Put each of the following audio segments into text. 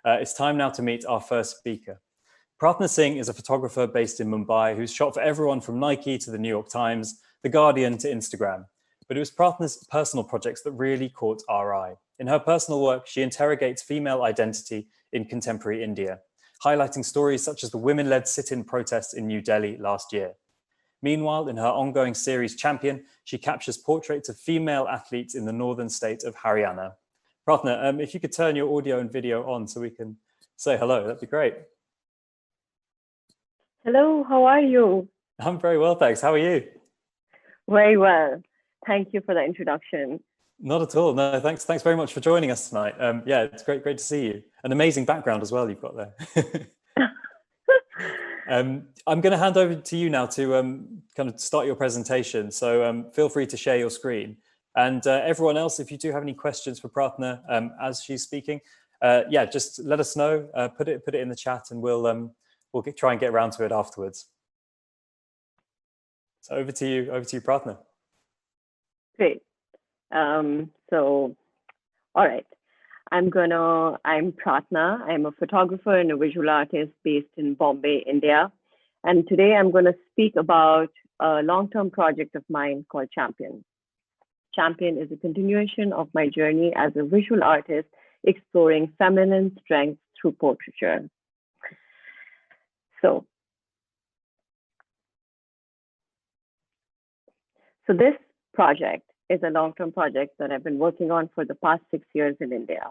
It's time now to meet our first speaker. Prarthna Singh is a photographer based in Mumbai who's shot for everyone from Nike to the New York Times, The Guardian to Instagram. But it was Prarthna's personal projects that really caught our eye. In her personal work, she interrogates female identity in contemporary India, highlighting stories such as the women-led sit-in protests in New Delhi last year. Meanwhile, in her ongoing series Champion, she captures portraits of female athletes in the northern state of Haryana. Prarthna, if you could turn your audio and video on so we can say hello, that'd be great. Hello, how are you? I'm very well, thanks. How are you? Very well. Thank you for the introduction. Not at all. No, thanks very much for joining us tonight. Yeah, it's great to see you. An amazing background as well you've got there. I'm going to hand over to you now to kind of start your presentation. So feel free to share your screen. And everyone else, if you do have any questions for Prarthna as she's speaking, yeah, just let us know. Put it in the chat, and we'll try and get around to it afterwards. So over to you, Prarthna. Great. So, all right. I'm Prarthna. I'm a photographer and a visual artist based in Bombay, India. And today I'm going to speak about a long-term project of mine called Champion. Champion is a continuation of my journey as a visual artist exploring feminine strength through portraiture. So this project is a long-term project that I've been working on for the past 6 years in India.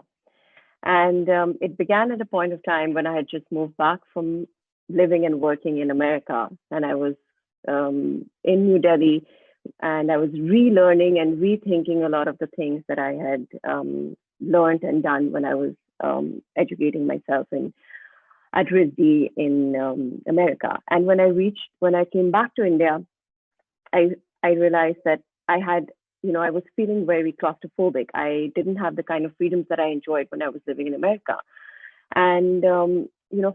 And it began at a point of time when I had just moved back from living and working in America. And I was in New Delhi, and I was relearning and rethinking a lot of the things that I had learned and done when I was educating myself at RISD in America. And when I came back to India, I realized that I was feeling very claustrophobic. I didn't have the kind of freedoms that I enjoyed when I was living in America. And,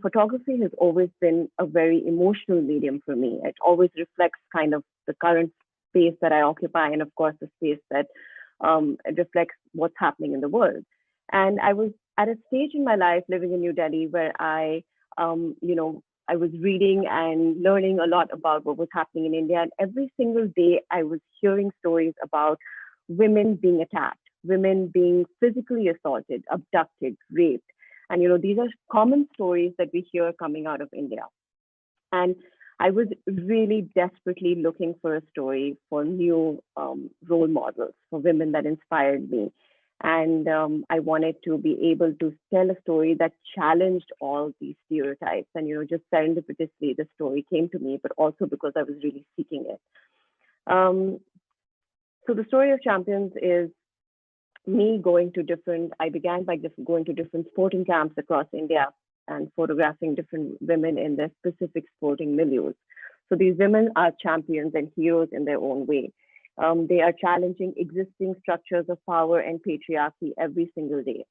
photography has always been a very emotional medium for me. It always reflects kind of the current space that I occupy, and of course, the space that reflects what's happening in the world. And I was at a stage in my life living in New Delhi where I was reading and learning a lot about what was happening in India. And every single day I was hearing stories about women being attacked, women being physically assaulted, abducted, raped. And, these are common stories that we hear coming out of India. And I was really desperately looking for a story for new role models, for women that inspired me. And I wanted to be able to tell a story that challenged all these stereotypes. And, just serendipitously, the story came to me, but also because I was really seeking it. So the story of Champions is me I began by just going to different sporting camps across India and photographing different women in their specific sporting milieus. So these women are champions and heroes in their own way. They are challenging existing structures of power and patriarchy every single day.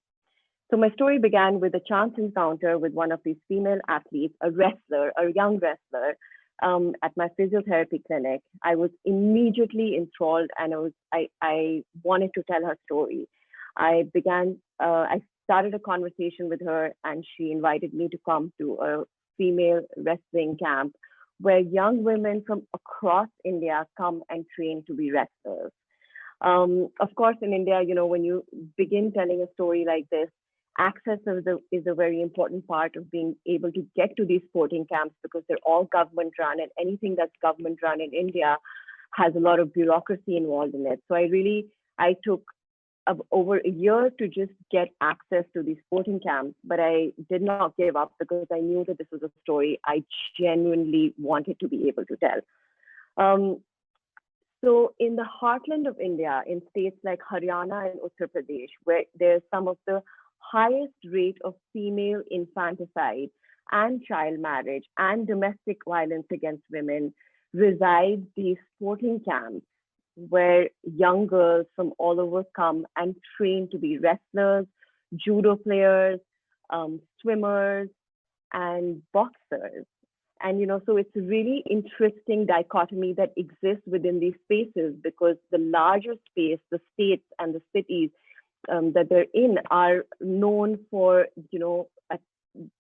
So my story began with a chance encounter with one of these female athletes, a young wrestler, at my physiotherapy clinic. I was immediately enthralled, and I wanted to tell her story. I started a conversation with her, and she invited me to come to a female wrestling camp where young women from across India come and train to be wrestlers. Of course, in India, when you begin telling a story like this, access is a very important part of being able to get to these sporting camps, because they're all government run, and anything that's government run in India has a lot of bureaucracy involved in it. So I took over a year to just get access to these sporting camps, but I did not give up because I knew that this was a story I genuinely wanted to be able to tell. So in the heartland of India, in states like Haryana and Uttar Pradesh, where there's some of the highest rate of female infanticide and child marriage and domestic violence against women, reside these sporting camps where young girls from all over come and train to be wrestlers, judo players, swimmers, and boxers. And, so it's a really interesting dichotomy that exists within these spaces, because the larger space, the states and the cities, that they're in are known for,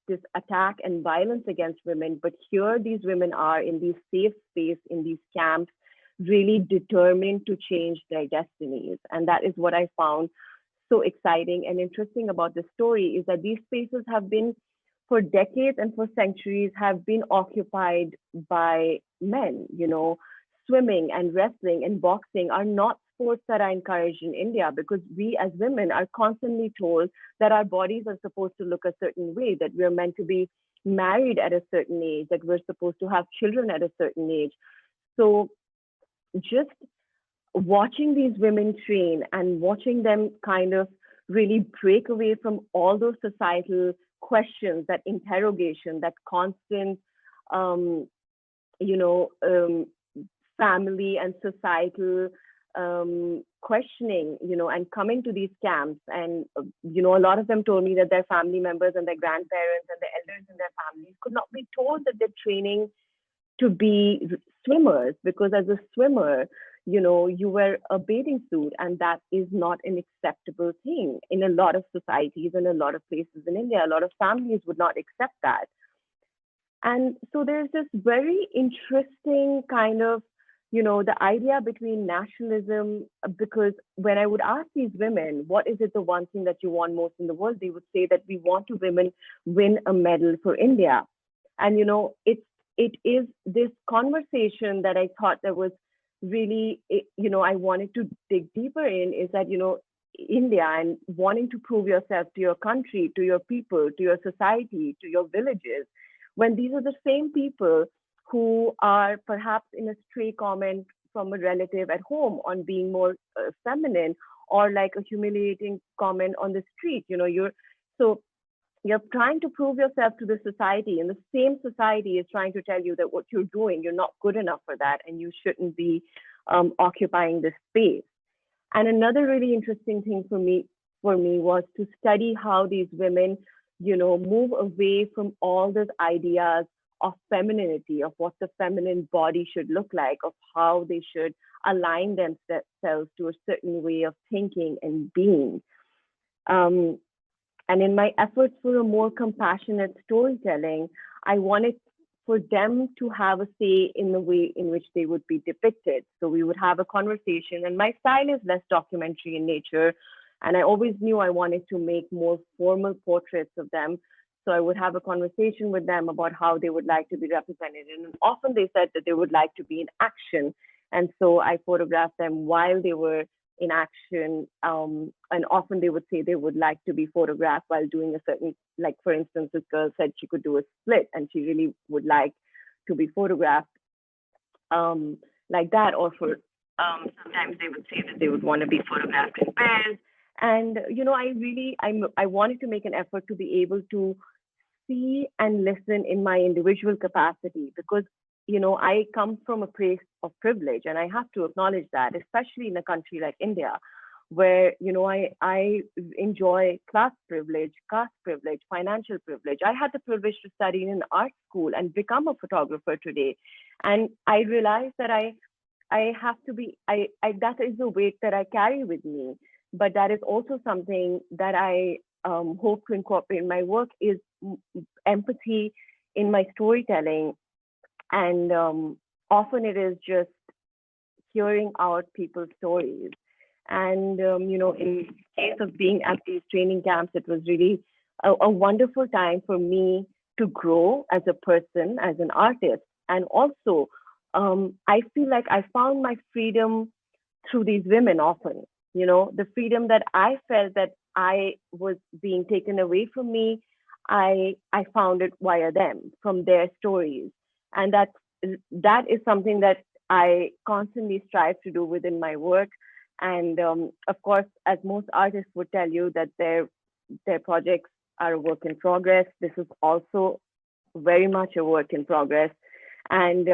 this attack and violence against women. But here, these women are in these safe space, in these camps, really determined to change their destinies. And that is what I found so exciting and interesting about the story, is that these spaces have been, for decades and for centuries, have been occupied by men. Swimming and wrestling and boxing are not sports that are encouraged in India, because we as women are constantly told that our bodies are supposed to look a certain way, that we're meant to be married at a certain age, that we're supposed to have children at a certain age. So just watching these women train and watching them kind of really break away from all those societal questions, that interrogation, that constant, family and societal questioning, and coming to these camps. And, a lot of them told me that their family members and their grandparents and the elders in their families could not be told that they're training to be swimmers, because as a swimmer, you wear a bathing suit, and that is not an acceptable thing in a lot of societies and a lot of places in India. A lot of families would not accept that. And so there's this very interesting kind of, the idea between nationalism, because when I would ask these women, what is it the one thing that you want most in the world? They would say that we want to women win a medal for India. And, it is this conversation that I thought that was really, I wanted to dig deeper in, is that, India and wanting to prove yourself to your country, to your people, to your society, to your villages, when these are the same people who are perhaps in a stray comment from a relative at home on being more feminine, or like a humiliating comment on the street. You're trying to prove yourself to the society, and the same society is trying to tell you that what you're doing, you're not good enough for that, and you shouldn't be occupying this space. And another really interesting thing for me was to study how these women, move away from all those ideas of femininity, of what the feminine body should look like, of how they should align themselves to a certain way of thinking and being. And in my efforts for a more compassionate storytelling, I wanted for them to have a say in the way in which they would be depicted. So we would have a conversation, and my style is less documentary in nature. And I always knew I wanted to make more formal portraits of them. So I would have a conversation with them about how they would like to be represented. And often they said that they would like to be in action. And so I photographed them while they were in action. And often they would say they would like to be photographed while doing a certain, like for instance, this girl said she could do a split and she really would like to be photographed like that. Or for sometimes they would say that they would want to be photographed in pairs. And, I wanted to make an effort to be able to see and listen in my individual capacity, because I come from a place of privilege, and I have to acknowledge that, especially in a country like India, where I enjoy class privilege, caste privilege, financial privilege. I had the privilege to study in an art school and become a photographer today, and I realized that I have to be that is the weight that I carry with me. But that is also something that I hope to incorporate in my work, is empathy in my storytelling. And often it is just hearing out people's stories. And, in case of being at these training camps, it was really a wonderful time for me to grow as a person, as an artist. And also, I feel like I found my freedom through these women often. The freedom that I felt that I was being taken away from me, I found it via them, from their stories. And that is something that I constantly strive to do within my work. And of course, as most artists would tell you, that their projects are a work in progress. This is also very much a work in progress. And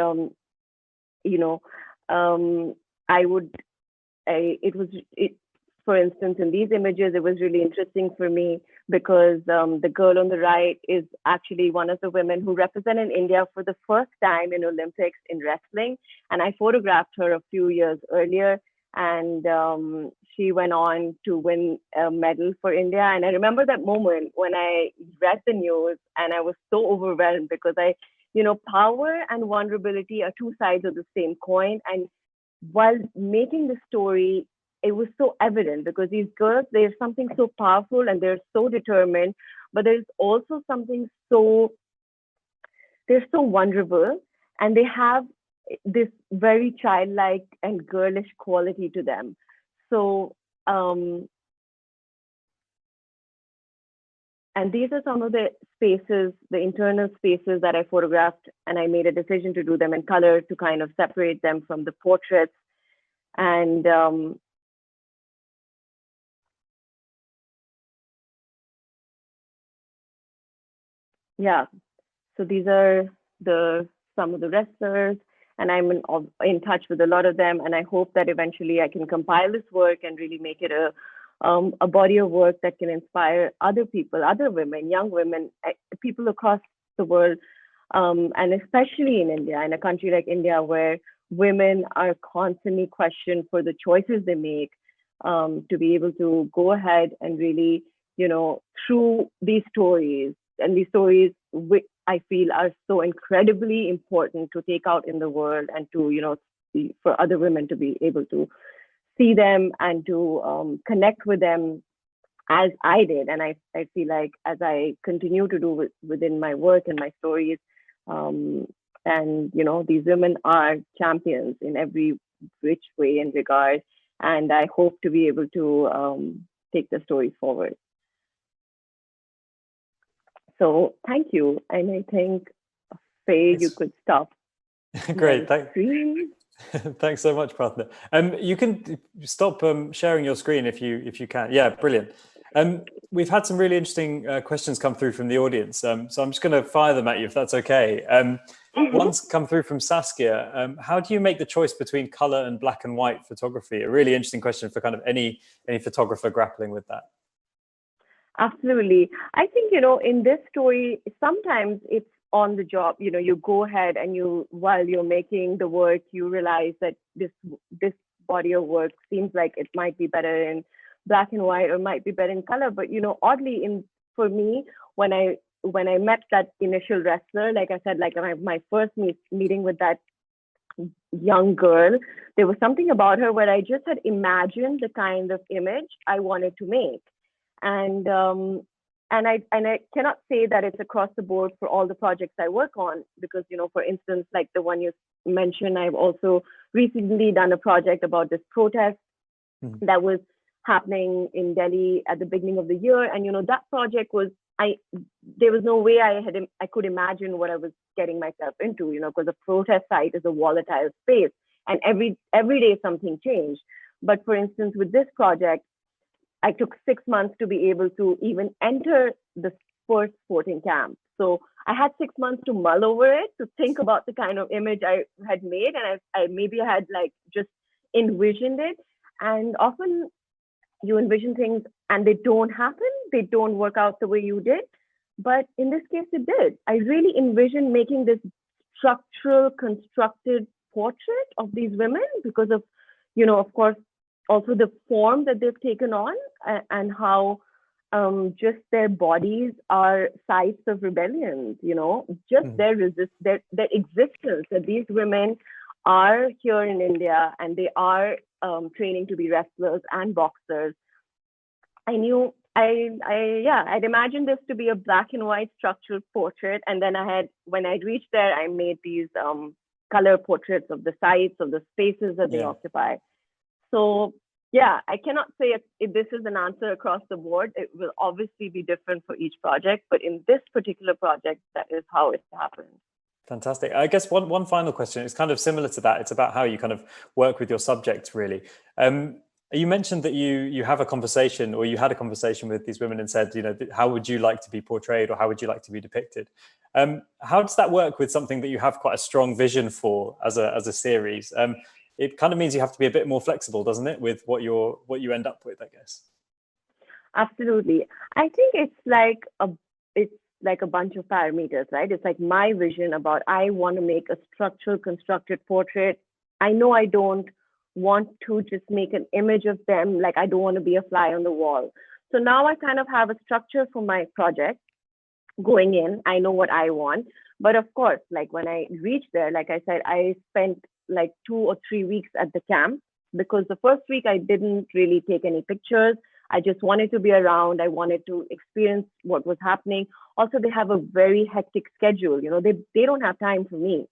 for instance, in these images, it was really interesting for me because the girl on the right is actually one of the women who represented India for the first time in Olympics in wrestling. And I photographed her a few years earlier. And she went on to win a medal for India. And I remember that moment when I read the news and I was so overwhelmed because power and vulnerability are two sides of the same coin. And while making the story, it was so evident because these girls, there's something so powerful and they're so determined, but there's also something they're so vulnerable, and they have this very childlike and girlish quality to them. So, and these are some of the spaces, the internal spaces that I photographed, and I made a decision to do them in color to kind of separate them from the portraits. And yeah, so these are some of the wrestlers, and I'm in touch with a lot of them, and I hope that eventually I can compile this work and really make it a body of work that can inspire other people, other women, young women, people across the world, and especially in India, in a country like India where women are constantly questioned for the choices they make, to be able to go ahead and really, through these stories, and these stories which I feel are so incredibly important to take out in the world and to, for other women to be able to see them and to connect with them as I did. And I feel like as I continue to do within my work and my stories, and these women are champions in every which way and regard. And I hope to be able to take the stories forward. So thank you. And I think, Faye, you could stop. Great. Thanks so much, Prarthna. You can stop sharing your screen if you can. Yeah, brilliant. We've had some really interesting questions come through from the audience. So I'm just going to fire them at you if that's okay. One's come through from Saskia. How do you make the choice between color and black and white photography? A really interesting question for kind of any photographer grappling with that. Absolutely. I think, in this story, sometimes it's on the job. You go ahead and while you're making the work, you realize that this body of work seems like it might be better in black and white or might be better in color. But, oddly, for me, when I met that initial wrestler, like I said, like my first meeting with that young girl, there was something about her where I just had imagined the kind of image I wanted to make. And I cannot say that it's across the board for all the projects I work on, because, for instance, like the one you mentioned, I've also recently done a project about this protest that was happening in Delhi at the beginning of the year. And, that project was, there was no way I could imagine what I was getting myself into, because a protest site is a volatile space and every day something changed. But for instance, with this project, I took 6 months to be able to even enter the first sporting camp. So I had 6 months to mull over it, to think about the kind of image I had made. And I had like just envisioned it. And often you envision things and they don't happen. They don't work out the way you did. But in this case, it did. I really envisioned making this structural, constructed portrait of these women because of, of course, also the form that they've taken on, and how just their bodies are sites of rebellion, just their existence, that these women are here in India and they are training to be wrestlers and boxers. I'd imagined this to be a black and white structural portrait. And then when I reached there, I made these color portraits of the sites, of the spaces that they occupy. So yeah, I cannot say if this is an answer across the board. It will obviously be different for each project, but in this particular project, that is how it happened. Fantastic. I guess one final question. It's kind of similar to that. It's about how you kind of work with your subjects, really. You mentioned that you have a conversation, or you had a conversation with these women and said, how would you like to be portrayed, or how would you like to be depicted? How does that work with something that you have quite a strong vision for as a series? It kind of means you have to be a bit more flexible, doesn't it, with what you end up with, I guess? Absolutely. I think it's like a bunch of parameters, right? It's like my vision about, I want to make a structural constructed portrait. I know I don't want to just make an image of them. Like, I don't want to be a fly on the wall. So now I kind of have a structure for my project going in. I know what I want. But of course, like when I reached there, like I said, I spent like 2 or 3 weeks at the camp, because the first week I didn't really take any pictures. I just wanted to be around. I wanted to experience what was happening. Also, they have a very hectic schedule. You know, they don't have time for me,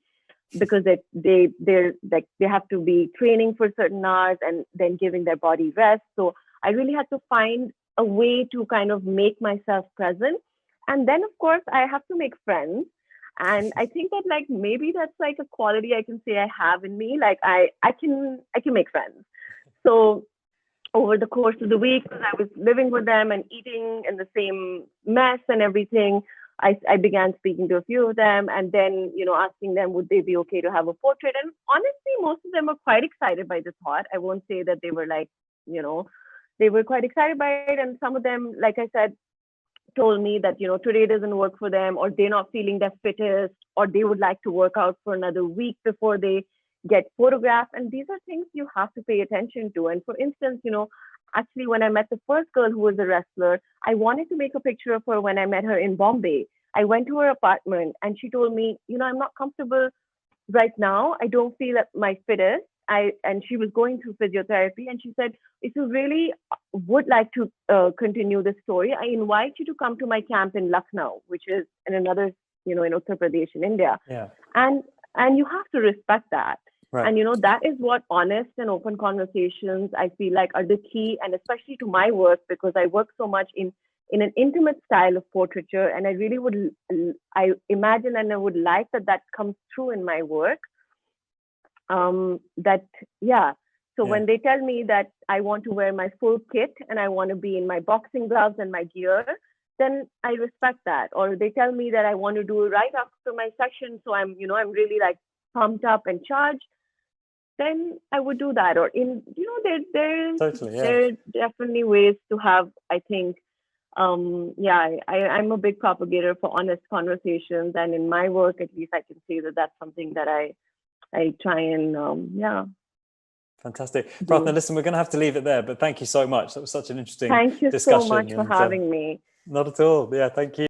because they're like, they have to be training for certain hours and then giving their body rest. So I really had to find a way to kind of make myself present. And then of course I have to make friends. And I think that like maybe that's like a quality I can say I have in me. Like I can make friends. So over the course of the week, because I was living with them and eating in the same mess and everything, I began speaking to a few of them, and then, you know, asking them, would they be okay to have a portrait? And honestly, most of them were quite excited by the thought. I won't say that they were like, you know, they were quite excited by it. And some of them, like I said, told me that, you know, today doesn't work for them, or they're not feeling their fittest, or they would like to work out for another week before they get photographed. And these are things you have to pay attention to. And for instance, you know, actually when I met the first girl who was a wrestler, I wanted to make a picture of her when I met her in Bombay. I went to her apartment and she told me, you know, I'm not comfortable right now. I don't feel at my fittest. And she was going through physiotherapy, and she said, if you really would like to continue the story, I invite you to come to my camp in Lucknow, which is in another, you know, in Uttar Pradesh in India. Yeah. And you have to respect that. Right. And, you know, that is what honest and open conversations, I feel like, are the key. And especially to my work, because I work so much in an intimate style of portraiture. And I really would, I imagine and I would like that comes through in my work. So when they tell me that I want to wear my full kit and I want to be in my boxing gloves and my gear, then I respect that. Or they tell me that I want to do it right after my session, so I'm really like pumped up and charged, then I would do that. Or in, you know, there's definitely ways to have, I think, I'm a big propagator for honest conversations, and in my work, at least, I can say that that's something that I try and Fantastic. Prarthna, listen, we're going to have to leave it there, but thank you so much. That was such an interesting discussion. Thank you so much for having me. Not at all. Yeah, thank you.